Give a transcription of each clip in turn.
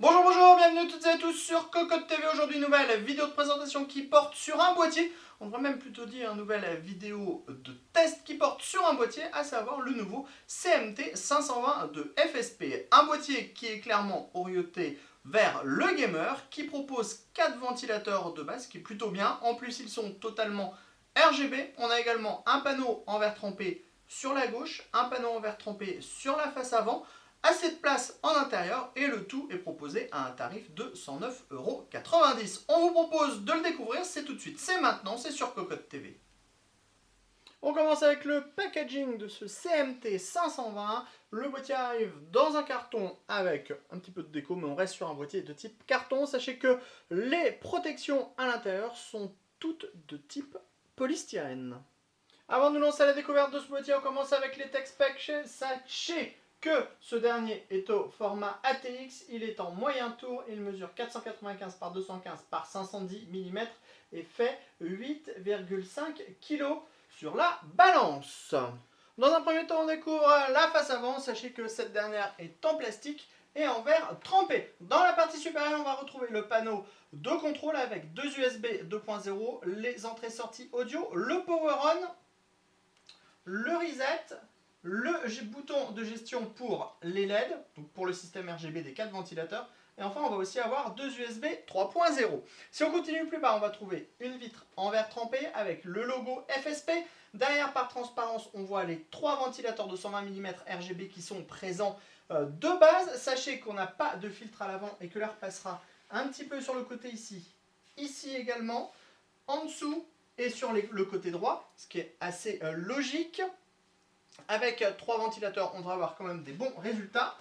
Bonjour, bonjour, bienvenue toutes et à tous sur Cocotte TV. Aujourd'hui, nouvelle vidéo de présentation qui porte sur un boîtier. On devrait même plutôt dire une nouvelle vidéo de test qui porte sur un boîtier, à savoir le nouveau CMT 520 de FSP. Un boîtier qui est clairement orienté vers le gamer, qui propose 4 ventilateurs de base, qui est plutôt bien. En plus, ils sont totalement RGB. On a également un panneau en verre trempé sur la gauche, un panneau en verre trempé sur la face avant, assez de place en intérieur et le tout est proposé à un tarif de 109,90 €. On vous propose de le découvrir, c'est tout de suite, c'est maintenant, c'est sur Cocotte TV. On commence avec le packaging de ce CMT 520. Le boîtier arrive dans un carton avec un petit peu de déco, mais on reste sur un boîtier de type carton. Sachez que les protections à l'intérieur sont toutes de type polystyrène. Avant de nous lancer à la découverte de ce boîtier, on commence avec les tech specs. Sachez que ce dernier est au format ATX, il est en moyen tour, il mesure 495 par 215 par 510 mm et fait 8,5 kg sur la balance. Dans un premier temps, on découvre la face avant. Sachez que cette dernière est en plastique et en verre trempé. Dans la partie supérieure, on va retrouver le panneau de contrôle avec deux USB 2.0, les entrées-sorties audio, le power on, le reset, le bouton de gestion pour les LED, donc pour le système RGB des 4 ventilateurs, et enfin on va aussi avoir deux USB 3.0. Si on continue plus bas, on va trouver une vitre en verre trempé avec le logo FSP. Derrière, par transparence, on voit les 3 ventilateurs de 120 mm RGB qui sont présents de base. Sachez qu'on n'a pas de filtre à l'avant et que l'air passera un petit peu sur le côté ici, ici également, en dessous et sur le côté droit, ce qui est assez logique. Avec 3 ventilateurs, on devrait avoir quand même des bons résultats.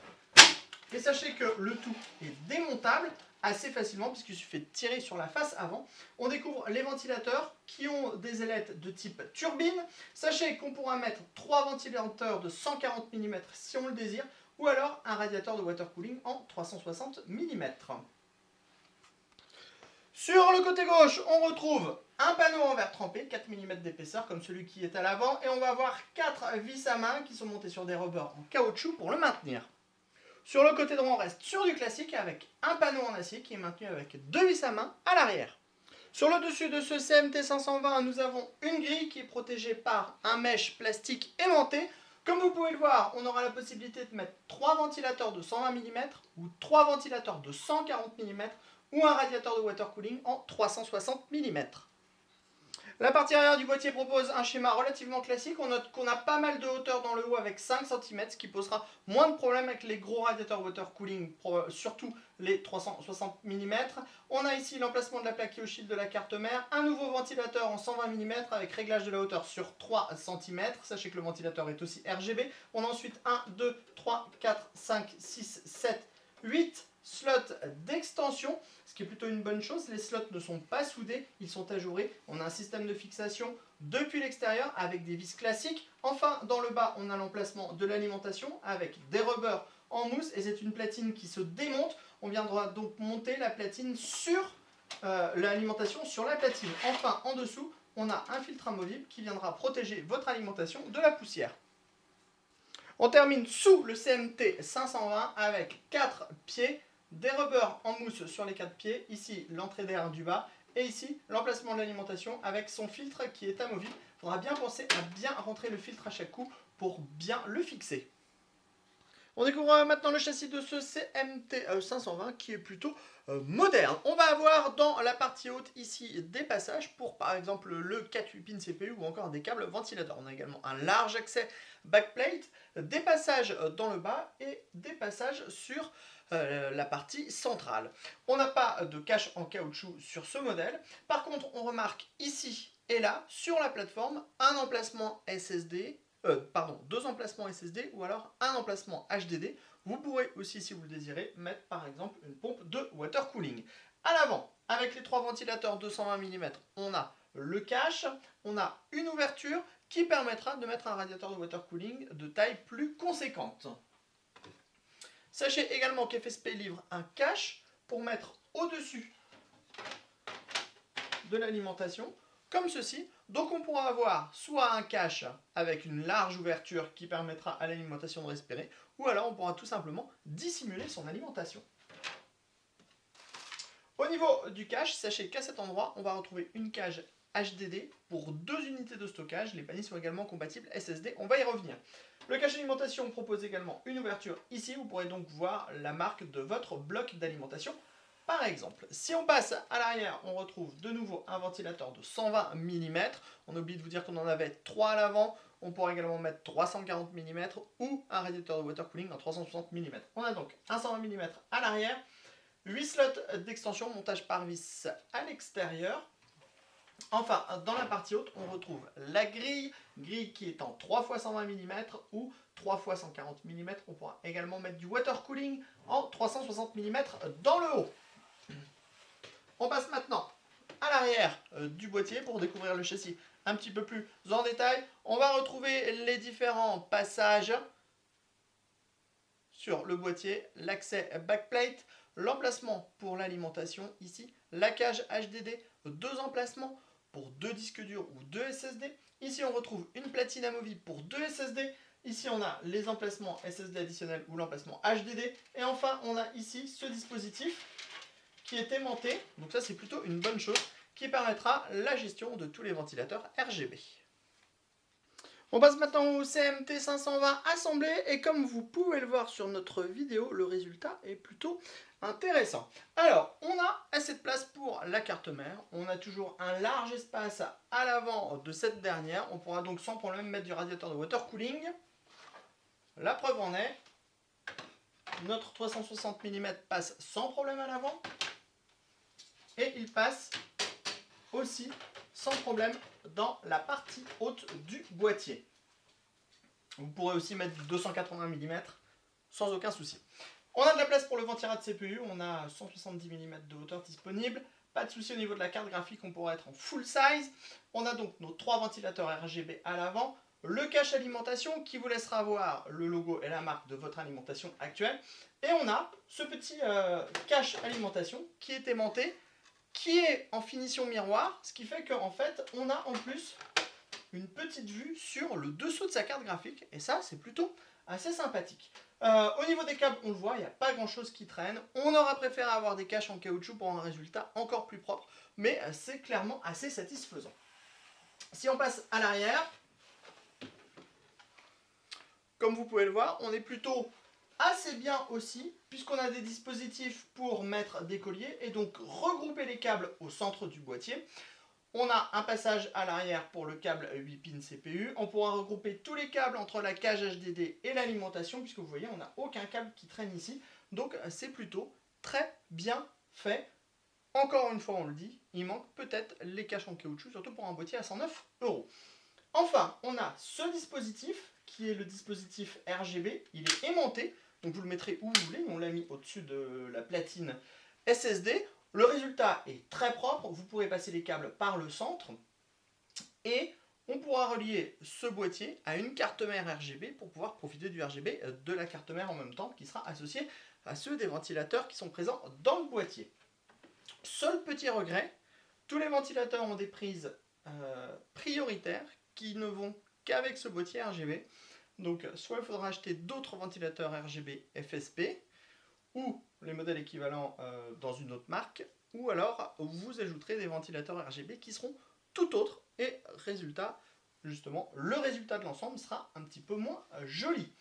Et sachez que le tout est démontable assez facilement puisqu'il suffit de tirer sur la face avant. On découvre les ventilateurs qui ont des ailettes de type turbine. Sachez qu'on pourra mettre 3 ventilateurs de 140 mm si on le désire, ou alors un radiateur de water cooling en 360 mm. Sur le côté gauche, on retrouve un panneau en verre trempé, 4 mm d'épaisseur comme celui qui est à l'avant, et on va avoir 4 vis à main qui sont montées sur des rebords en caoutchouc pour le maintenir. Sur le côté droit, on reste sur du classique avec un panneau en acier qui est maintenu avec 2 vis à main à l'arrière. Sur le dessus de ce CMT 520, nous avons une grille qui est protégée par un mesh plastique aimanté. Comme vous pouvez le voir, on aura la possibilité de mettre 3 ventilateurs de 120 mm ou 3 ventilateurs de 140 mm ou un radiateur de water cooling en 360 mm. La partie arrière du boîtier propose un schéma relativement classique. On note qu'on a pas mal de hauteur dans le haut avec 5 cm, ce qui posera moins de problèmes avec les gros radiateurs water cooling, surtout les 360 mm. On a ici l'emplacement de la plaque au shield de la carte mère, un nouveau ventilateur en 120 mm avec réglage de la hauteur sur 3 cm. Sachez que le ventilateur est aussi RGB. On a ensuite 1, 2, 3, 4, 5, 6, 7, 8 slots d'extension, ce qui est plutôt une bonne chose. Les slots ne sont pas soudés, ils sont ajourés. On a un système de fixation depuis l'extérieur avec des vis classiques. Enfin, dans le bas, on a l'emplacement de l'alimentation avec des rubbers en mousse et c'est une platine qui se démonte. On viendra donc monter la platine sur l'alimentation sur la platine. Enfin, en dessous, on a un filtre amovible qui viendra protéger votre alimentation de la poussière. On termine sous le CMT 520 avec 4 pieds, des rubbers en mousse sur les 4 pieds, ici l'entrée d'air du bas, et ici l'emplacement de l'alimentation avec son filtre qui est amovible. Il faudra bien penser à bien rentrer le filtre à chaque coup pour bien le fixer. On découvre maintenant le châssis de ce CMT 520 qui est plutôt moderne. On va avoir dans la partie haute ici des passages pour par exemple le 4-8 pins CPU ou encore des câbles ventilateurs. On a également un large accès backplate, des passages dans le bas et des passages sur la partie centrale. On n'a pas de cache en caoutchouc sur ce modèle. Par contre, on remarque ici et là, sur la plateforme, un emplacement SSD, deux emplacements SSD ou alors un emplacement HDD. Vous pourrez aussi, si vous le désirez, mettre par exemple une pompe de water cooling. À l'avant, avec les 3 ventilateurs 220 mm, on a le cache, on a une ouverture qui permettra de mettre un radiateur de water cooling de taille plus conséquente. Sachez également qu'FSP livre un cache pour mettre au-dessus de l'alimentation, comme ceci. Donc on pourra avoir soit un cache avec une large ouverture qui permettra à l'alimentation de respirer, ou alors on pourra tout simplement dissimuler son alimentation. Au niveau du cache, sachez qu'à cet endroit, on va retrouver une cage HDD pour 2 unités de stockage. Les paniers sont également compatibles SSD, on va y revenir. Le cache alimentation propose également une ouverture ici, vous pourrez donc voir la marque de votre bloc d'alimentation. Par exemple, si on passe à l'arrière, on retrouve de nouveau un ventilateur de 120 mm. On oublie de vous dire qu'on en avait 3 à l'avant. On pourra également mettre 340 mm ou un radiateur de water cooling en 360 mm. On a donc un 120 mm à l'arrière, 8 slots d'extension, montage par vis à l'extérieur. Enfin, dans la partie haute, on retrouve la grille qui est en 3 x 120 mm ou 3 x 140 mm. On pourra également mettre du water cooling en 360 mm dans le haut. On passe maintenant à l'arrière du boîtier pour découvrir le châssis un petit peu plus en détail. On va retrouver les différents passages sur le boîtier, l'accès backplate, l'emplacement pour l'alimentation ici, la cage HDD, 2 emplacements pour 2 disques durs ou 2 SSD. Ici on retrouve une platine amovible pour 2 SSD. Ici on a les emplacements SSD additionnels ou l'emplacement HDD. Et enfin on a ici ce dispositif qui est aimanté, donc ça c'est plutôt une bonne chose, qui permettra la gestion de tous les ventilateurs RGB. On passe maintenant au CMT 520 assemblé et comme vous pouvez le voir sur notre vidéo, le résultat est plutôt intéressant. Alors, on a assez de place pour la carte mère, on a toujours un large espace à l'avant de cette dernière, on pourra donc sans problème mettre du radiateur de water cooling. La preuve en est, notre 360 mm passe sans problème à l'avant et il passe aussi sans problème dans la partie haute du boîtier. Vous pourrez aussi mettre 280 mm sans aucun souci. On a de la place pour le ventirail de CPU, on a 170 mm de hauteur disponible. Pas de souci au niveau de la carte graphique, on pourra être en full size. On a donc nos 3 ventilateurs RGB à l'avant, le cache alimentation qui vous laissera voir le logo et la marque de votre alimentation actuelle. Et on a ce petit cache alimentation qui est aimanté, qui est en finition miroir, ce qui fait qu'en fait, on a en plus une petite vue sur le dessous de sa carte graphique, et ça, c'est plutôt assez sympathique. Au niveau des câbles, on le voit, il n'y a pas grand chose qui traîne. On aurait préféré avoir des caches en caoutchouc pour un résultat encore plus propre, mais c'est clairement assez satisfaisant. Si on passe à l'arrière, comme vous pouvez le voir, on est plutôt assez bien aussi, puisqu'on a des dispositifs pour mettre des colliers et donc regrouper les câbles au centre du boîtier. On a un passage à l'arrière pour le câble 8 pins CPU. On pourra regrouper tous les câbles entre la cage HDD et l'alimentation, puisque vous voyez, on n'a aucun câble qui traîne ici. Donc c'est plutôt très bien fait. Encore une fois, on le dit, il manque peut-être les caches en caoutchouc, surtout pour un boîtier à 109 €. Enfin, on a ce dispositif, qui est le dispositif RGB. Il est aimanté, donc vous le mettrez où vous voulez. On l'a mis au-dessus de la platine SSD. Le résultat est très propre, vous pourrez passer les câbles par le centre et on pourra relier ce boîtier à une carte mère RGB pour pouvoir profiter du RGB de la carte mère en même temps qui sera associé à ceux des ventilateurs qui sont présents dans le boîtier. Seul petit regret, tous les ventilateurs ont des prises prioritaires qui ne vont qu'avec ce boîtier RGB. Donc soit il faudra acheter d'autres ventilateurs RGB FSP, ou les modèles équivalents dans une autre marque, ou alors vous ajouterez des ventilateurs RGB qui seront tout autres, et résultat, justement, le résultat de l'ensemble sera un petit peu moins joli.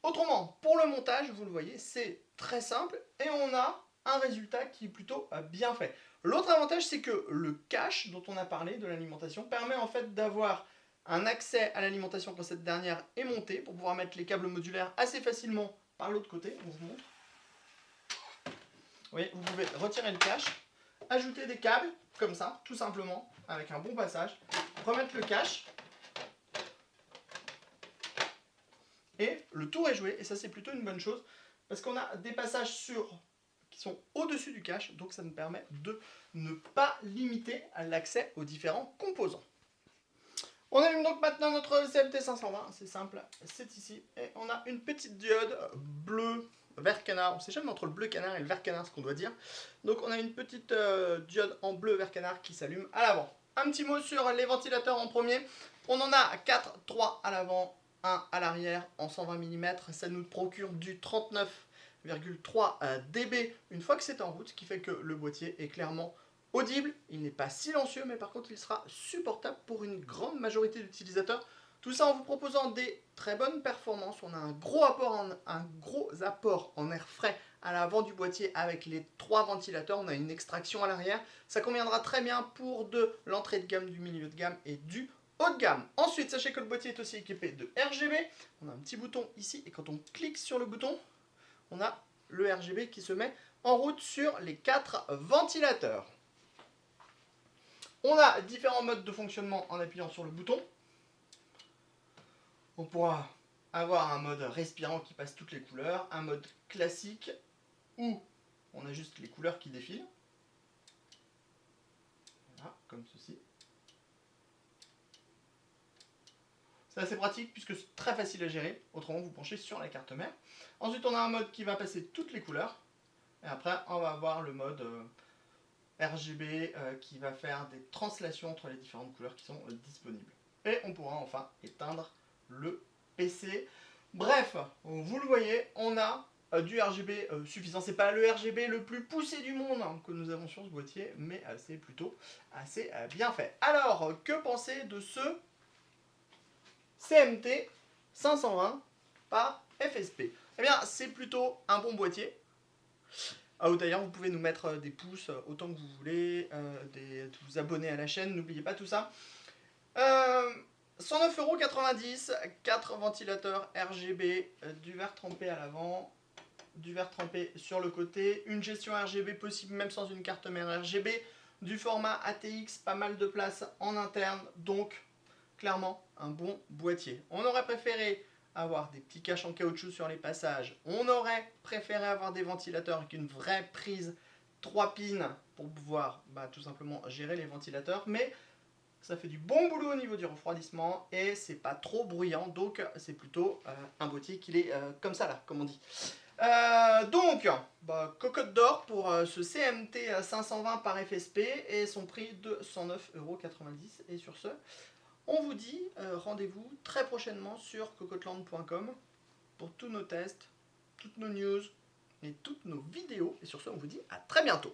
Autrement, pour le montage, vous le voyez, c'est très simple, et on a un résultat qui est plutôt bien fait. L'autre avantage, c'est que le cache dont on a parlé de l'alimentation permet en fait d'avoir un accès à l'alimentation quand cette dernière est montée, pour pouvoir mettre les câbles modulaires assez facilement par l'autre côté. On vous montre. Oui, vous pouvez retirer le cache, ajouter des câbles, comme ça, tout simplement, avec un bon passage, remettre le cache, et le tour est joué, et ça c'est plutôt une bonne chose, parce qu'on a des passages qui sont au-dessus du cache, donc ça nous permet de ne pas limiter l'accès aux différents composants. On allume donc maintenant notre CMT 520, c'est simple, c'est ici, et on a une petite diode bleue, vert canard, on sait jamais entre le bleu canard et le vert canard ce qu'on doit dire. Donc on a une petite diode en bleu vert canard qui s'allume à l'avant. Un petit mot sur les ventilateurs en premier. On en a 4, 3 à l'avant, 1 à l'arrière en 120 mm. Ça nous procure du 39 1,3 dB une fois que c'est en route, ce qui fait que le boîtier est clairement audible. Il n'est pas silencieux, mais par contre il sera supportable pour une grande majorité d'utilisateurs. Tout ça en vous proposant des très bonnes performances. On a un gros apport en air frais à l'avant du boîtier avec les 3 ventilateurs. On a une extraction à l'arrière. Ça conviendra très bien pour de l'entrée de gamme, du milieu de gamme et du haut de gamme. Ensuite, sachez que le boîtier est aussi équipé de RGB. On a un petit bouton ici et quand on clique sur le bouton, on a le RGB qui se met en route sur les 4 ventilateurs. On a différents modes de fonctionnement en appuyant sur le bouton. On pourra avoir un mode respirant qui passe toutes les couleurs, un mode classique où on a juste les couleurs qui défilent. Voilà, comme ceci. C'est assez pratique puisque c'est très facile à gérer, autrement vous penchez sur la carte mère. Ensuite on a un mode qui va passer toutes les couleurs. Et après on va avoir le mode RGB qui va faire des translations entre les différentes couleurs qui sont disponibles. Et on pourra enfin éteindre le PC. Bref, vous le voyez, on a du RGB suffisant. C'est pas le RGB le plus poussé du monde que nous avons sur ce boîtier, mais c'est plutôt assez bien fait. Alors, que penser de ce CMT 520 par FSP? Eh bien, c'est plutôt un bon boîtier. D'ailleurs, vous pouvez nous mettre des pouces autant que vous voulez, de vous abonner à la chaîne, n'oubliez pas tout ça. 109,90 €, 4 ventilateurs RGB, du verre trempé à l'avant, du verre trempé sur le côté, une gestion RGB possible même sans une carte mère RGB, du format ATX, pas mal de place en interne, donc clairement un bon boîtier. On aurait préféré avoir des petits caches en caoutchouc sur les passages, on aurait préféré avoir des ventilateurs avec une vraie prise 3 pins pour pouvoir tout simplement gérer les ventilateurs, mais ça fait du bon boulot au niveau du refroidissement et c'est pas trop bruyant, donc c'est plutôt un boîtier qu'il est comme ça là, comme on dit. Donc, cocotte d'or pour ce CMT 520 par FSP et son prix de 109,90 €. Et sur ce, on vous dit rendez-vous très prochainement sur cocotland.com pour tous nos tests, toutes nos news et toutes nos vidéos. Et sur ce, on vous dit à très bientôt.